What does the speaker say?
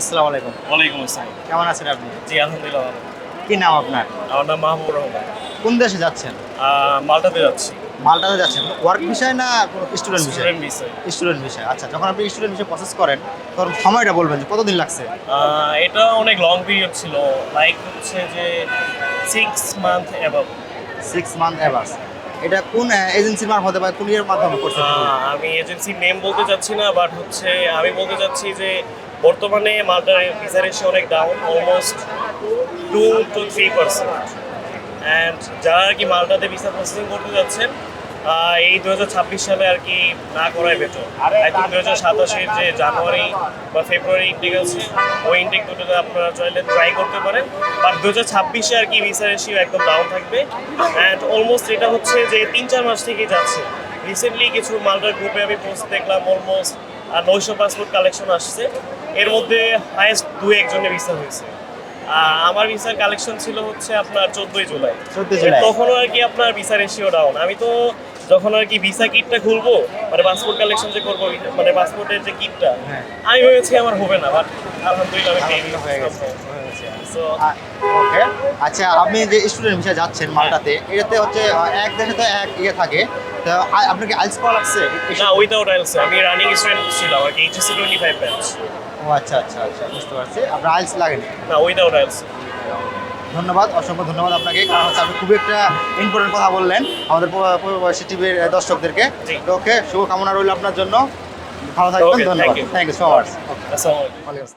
আসসালামু আলাইকুম। ওয়ালাইকুম আসসালাম। কেমন আছেন আপনি? জি, আলহামদুলিল্লাহ ভালো। কি নাম আপনার? আমার নাম মাহবুবুর রহমান। কোন দেশে যাচ্ছেন? মাল্টাতে যাচ্ছি। মাল্টাতে যাচ্ছেন। ওয়ার্ক বিষয় না কোনো স্টুডেন্ট বিষয়? স্টুডেন্ট ভিসায়। স্টুডেন্ট বিষয়। আচ্ছা, যখন আপনি স্টুডেন্ট বিষয় প্রসেস করেন, তখন সময়টা বলবেন যে কতদিন লাগছে? এটা অনেক লং পিরিয়ড ছিল। লাইক হচ্ছে যে 6 মান্থ অ্যাবাভ। 6 month averse. এটা কোন এজেন্সির মারফতে বা কোন ইয়ের মাধ্যমে করছেন? আমি এজেন্সির নেম বলতে চাচ্ছি না, বাট হচ্ছে আমি বলতে চাচ্ছি যে বর্তমানে মাল্টার ভিসা রেশিও অনেক ডাউন, অলমোস্ট 2 to 3%। অ্যান্ড যারা আর কি মাল্টাতে ভিসা প্রসেসিং করতে যাচ্ছেন, এই 2026 সালে আর কি না করাই বেটার। আই থিঙ্ক 2027-এর যে জানুয়ারি বা ফেব্রুয়ারি ইনটেক আছে, ওই ইনটেক দুটোতে আপনারা চাইলে ট্রাই করতে পারেন। বাট 2026-এ আর কি ভিসা রেশিও একদম ডাউন থাকবে। অ্যান্ড অলমোস্ট এটা হচ্ছে যে 3-4 মাস থেকেই যাচ্ছে। রিসেন্টলি কিছু মাল্টার গ্রুপে আমি পোস্ট দেখলাম, অলমোস্ট 900 পাসপোর্ট কালেকশন আসছে। এর মধ্যে হায়েস্ট 2-1 জনের ভিসা হয়েছে। আমার ভিসার কালেকশন ছিল হচ্ছে আপনার 14ই জুলাই। 14 জুলাই। তখনও আর কি আপনার ভিসা রেশিও ডাউন। আমি তো যখন আর কি ভিসা কিটটা খুলবো, মানে পাসপোর্ট কালেকশন যে করবো, মানে পাসপোর্টের যে কিটটা, হ্যাঁ। আমি ভেবেছি আমার হবে না, বাট আলহামদুলিল্লাহ আমি পেয়ে আলহামদুলিল্লাহ হয়ে গেছে। So okay. আচ্ছা, আপনি যে স্টুডেন্ট ভিসা যাচ্ছেন মাল্টাতে, এটাতে হচ্ছে এক দেশে তো এক ইয়ে থাকে। তো আপনার কি আইএলটিএস করা লাগছে? না, উইদাউট আইএলটিএস। আমি রানিং স্টুডেন্ট ছিলাম আর কি, এইচএসসি 25 ব্যাচ। ও আচ্ছা আচ্ছা আচ্ছা, বুঝতে পারছি। আপনার আইএলটিএস লাগেনি? না, উইদাউট আইএলটিএস। ধন্যবাদ, অসংখ্য ধন্যবাদ আপনাকে। কারণ হচ্ছে আপনি খুবই একটা ইম্পর্টেন্ট কথা বললেন আমাদের প্রবাসী টিভির দর্শকদেরকে। জি। তো ওকে, শুভকামনা রইল আপনার জন্য। ভালো থাকবেন। Okay, ধন্যবাদ। thank you. Thank you so much. আসসালামু আলাইকুম। ওয়ালাইকুম আসসালাম।